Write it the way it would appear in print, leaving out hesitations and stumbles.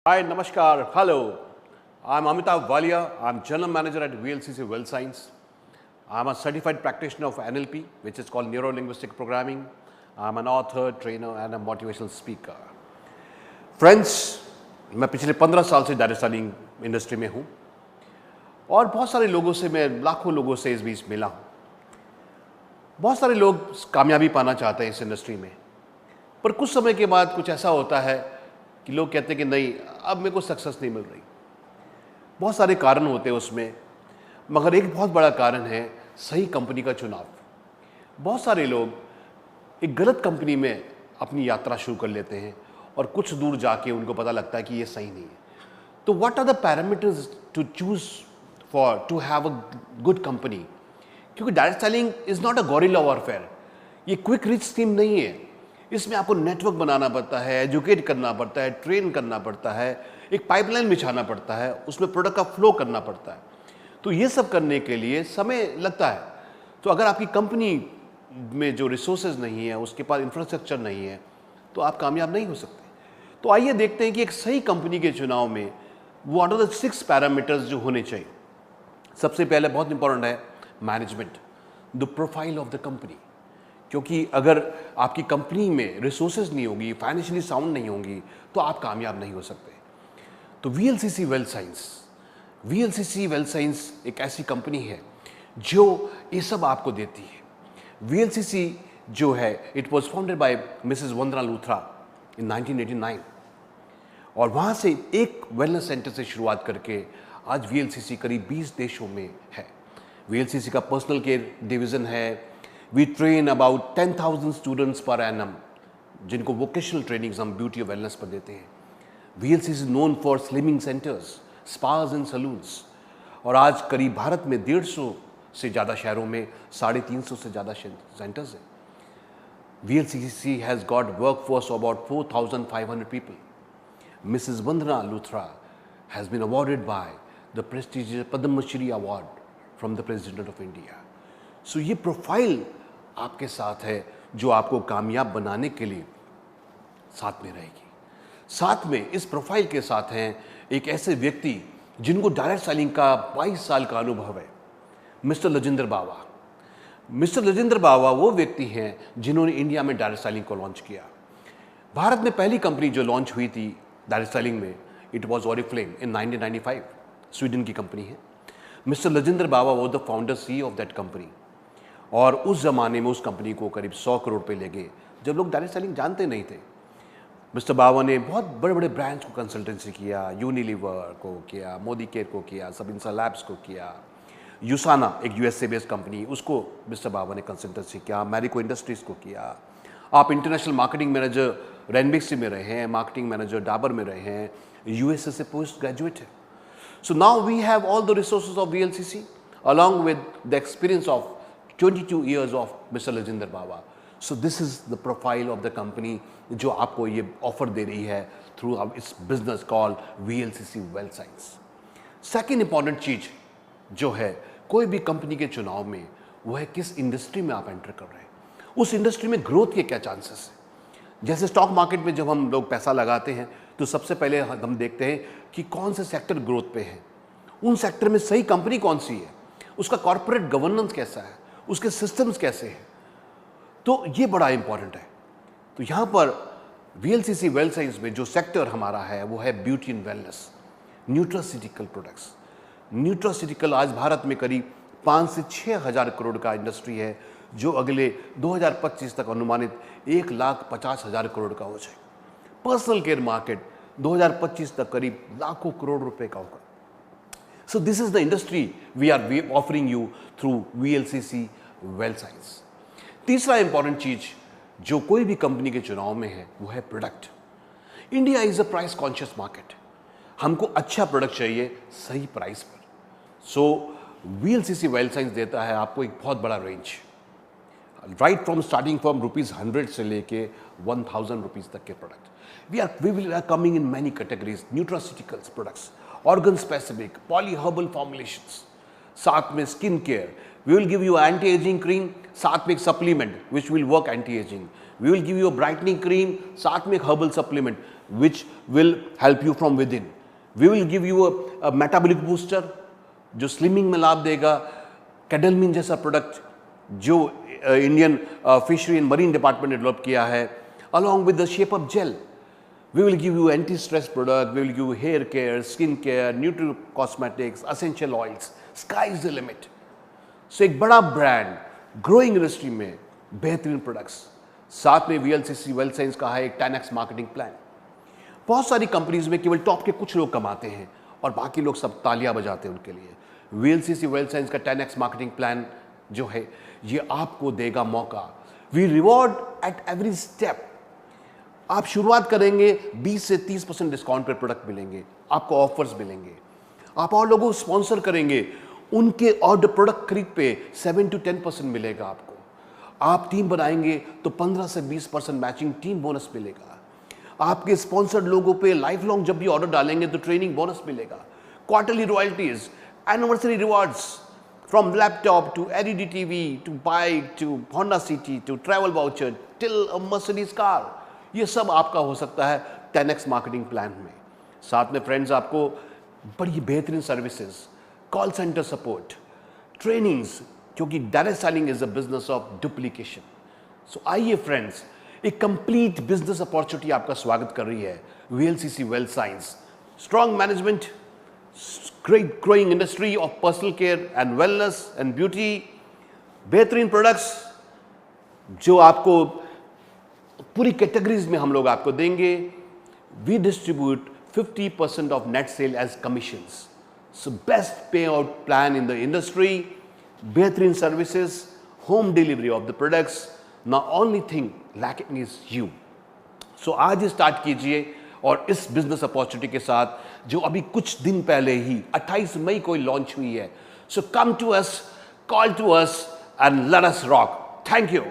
Hi, Namaskar. Hello. I'm Amitav Walia. I'm General Manager at VLCC Well Science. I'm a certified practitioner of NLP, which is called Neuro Linguistic Programming. I'm an author, trainer, and a motivational speaker. Friends, मैं पिछले 15 साल से data selling industry में हूँ और बहुत सारे लोगों से मैं लाखों लोगों से इस बीच मिला हूँ। बहुत सारे लोग कामयाबी पाना चाहते हैं इस इंडस्ट्री में, पर कुछ समय के बाद कुछ ऐसा होता है कि लोग कहते हैं कि नहीं, अब मेरे को सक्सेस नहीं मिल रही। बहुत सारे कारण होते हैं उसमें, मगर एक बहुत बड़ा कारण है सही कंपनी का चुनाव। बहुत सारे लोग एक गलत कंपनी में अपनी यात्रा शुरू कर लेते हैं और कुछ दूर जाके उनको पता लगता है कि ये सही नहीं है। तो what are the parameters to choose for to have a good company? क्योंकि direct selling is not a gorilla warfare. ये क्विक रिच स्कीम नहीं है। इसमें आपको नेटवर्क बनाना पड़ता है, एजुकेट करना पड़ता है, ट्रेन करना पड़ता है, एक पाइपलाइन बिछाना पड़ता है, उसमें प्रोडक्ट का फ्लो करना पड़ता है। तो ये सब करने के लिए समय लगता है। तो अगर आपकी कंपनी में जो रिसोर्सेज नहीं है, उसके पास इंफ्रास्ट्रक्चर नहीं है, तो आप कामयाब नहीं हो सकते। तो आइए देखते हैं कि एक सही कंपनी के चुनाव में व्हाट आर द 6 पैरामीटर्स जो होने चाहिए। सबसे पहले बहुत इंपॉर्टेंट है management, the profile of the company. क्योंकि अगर आपकी कंपनी में रिसोर्सेज नहीं होगी, फाइनेंशियली साउंड नहीं होंगी, तो आप कामयाब नहीं हो सकते। तो वीएलसीसी वेल साइंस एक ऐसी कंपनी है जो ये सब आपको देती है। वीएलसीसी जो है, it was founded by Mrs Vandana Luthra in 1989 और वहाँ से एक वेलनेस सेंटर से शुरुआत करके आज वीएलसीसी करीब 20 देशों में है। वीएलसीसी का पर्सनल केयर डिवीज़न है। We train about 10,000 students per annum, जिनको वोकेशनल ट्रेनिंग्स हम ब्यूटी और वेलनेस पर देते हैं। VLCC is known for slimming centres, spas and salons. और आज करीब भारत में 150 से ज़्यादा शहरों में 350 से ज़्यादा सेंटर्स हैं। VLCC has got workforce of about 4,500 people. Mrs. Vandana Luthra has been awarded by the prestigious Padma Shri Award from the President of India. So ये प्रोफाइल आपके साथ है जो आपको कामयाब बनाने के लिए साथ में रहेगी। साथ में इस प्रोफाइल के साथ हैं एक ऐसे व्यक्ति जिनको डायरेक्ट सेलिंग का 22 साल का अनुभव है, मिस्टर लजिंदर बावा। मिस्टर लजिंदर बावा वो व्यक्ति हैं जिन्होंने इंडिया में डायरेक्ट सेलिंग को लॉन्च किया। भारत में पहली कंपनी जो लॉन्च हुई थी डायरेक्ट सेलिंग में, it was Oriflame in 1995। Sweden की कंपनी है। मिस्टर लजिंदर बावा वो the founder CEO of that company. और उस ज़माने में उस कंपनी को करीब 100 करोड़ पे ले गए, जब लोग डायरेक्ट सेलिंग जानते नहीं थे। मिस्टर बावा ने बहुत बड़े बड़े ब्रांड्स को कंसल्टेंसी किया, यूनिलीवर को किया, मोदी केयर को किया, सबिंसा लैब्स को किया, यूसाना एक USA बेस्ड कंपनी, उसको मिस्टर बावा ने कंसल्टेंसी किया, मैरिको इंडस्ट्रीज़ को किया। आप इंटरनेशनल मार्केटिंग मैनेजर रेनबिक्सी में रहे हैं, मार्केटिंग मैनेजर डाबर में रहे हैं, USA से पोस्ट ग्रेजुएट है। So now we have all the resources of VLCC along with the experience of 22 years of Mr. Lajinder Bawa. So this is the profile of the company जो आपको ये offer दे रही है through its business called VLCC Well Science. Second important चीज जो है कोई भी कंपनी के चुनाव में, वो है किस इंडस्ट्री में आप एंटर कर रहे हैं, उस इंडस्ट्री में ग्रोथ के क्या चांसेस हैं। जैसे स्टॉक मार्केट में जब हम लोग पैसा लगाते हैं तो सबसे पहले हम देखते हैं कि कौन से सेक्टर ग्रोथ पे है, उन सेक्टर में सही कंपनी कौन सी है, उसका कॉर्पोरेट गवर्नेंस कैसा है, उसके सिस्टम्स कैसे हैं। तो ये बड़ा इंपॉर्टेंट है। तो यहाँ पर VLCC वेल साइंस में जो सेक्टर हमारा है वो है beauty and wellness, nutraceutical products. Nutraceutical आज भारत में करीब 5 से 6 हज़ार करोड़ का इंडस्ट्री है, जो अगले 2025 तक अनुमानित 1,50,000 करोड़ का हो जाए। पर्सनल केयर मार्केट 2025 तक करीब लाखों करोड़ रुपए का होगा। So this is the industry we are offering you through VLCC Well Science. तीसरा इंपॉर्टेंट चीज जो कोई भी कंपनी के चुनाव में है वो है product. India is a price conscious market. हमको अच्छा प्रोडक्ट चाहिए सही प्राइस पर। सो VLCC Well Science देता है आपको एक बहुत बड़ा range, right from starting from ₹100 से लेके 1,000 रुपीज तक के product. we will are coming in many categories, nutraceuticals products, organ specific, polyherbal formulations, साथ में skin care. We will give you anti-aging cream, साथ में एक supplement which will work anti-aging. We will give you a brightening cream, साथ में एक herbal supplement which will help you from within. We will give you a metabolic booster जो slimming में लाभ देगा, कैडलमिन जैसा प्रोडक्ट जो Indian fishery and marine department ने डेवलप किया है, along with the shape up gel. We will give you anti-stress product, we will give you hair care, skin care, nutri cosmetics, essential oils. Sky is the limit. So एक बड़ा brand growing industry में बेहतरीन products, साथ में VLCC wealth science का है एक 10x marketing plan. बहुत सारी कंपनीज में केवल टॉप के कुछ लोग कमाते हैं और बाकी लोग सब तालियां बजाते हैं उनके लिए। VLCC वेल्थ साइंस का 10x मार्केटिंग प्लान जो है ये आपको देगा मौका। We reward at every step. आप शुरुआत करेंगे 20 से 30% डिस्काउंट पर प्रोडक्ट मिलेंगे, आपको ऑफर्स मिलेंगे। आप और लोगों को स्पॉन्सर करेंगे, उनके ऑर्डर प्रोडक्ट खरीद पे 7 to 10% मिलेगा आपको। आप टीम बनाएंगे तो 15 से 20% मैचिंग टीम बोनस मिलेगा। आपके स्पॉन्सर्ड लोगों पे लाइफ लॉन्ग जब भी ऑर्डर डालेंगे तो ट्रेनिंग बोनस मिलेगा। Quarterly royalties, anniversary rewards, from laptop to LED TV to bike to Honda City to travel voucher till a Mercedes car, ये सब आपका हो सकता है 10x मार्केटिंग प्लान में। साथ में फ्रेंड्स आपको बड़ी बेहतरीन services, call centre support, trainings, क्योंकि direct selling is a business of duplication. So आइए फ्रेंड्स, एक कंप्लीट बिजनेस अपॉर्चुनिटी आपका स्वागत कर रही है VLCC wealth science. Strong management, great growing industry of personal care and wellness and beauty, बेहतरीन products जो आपको पूरी कैटेगरीज में हम लोग आपको देंगे। We distribute 50% of net sale as commissions. So best pay out plan in the industry, बेहतरीन services, home delivery of the products. Now only thing lacking is you. So आज ही स्टार्ट कीजिए और इस बिजनेस अपॉर्चुनिटी के साथ जो अभी कुछ दिन पहले ही 28 मई को लॉन्च हुई है। So come to us, call to us and let us rock. Thank you.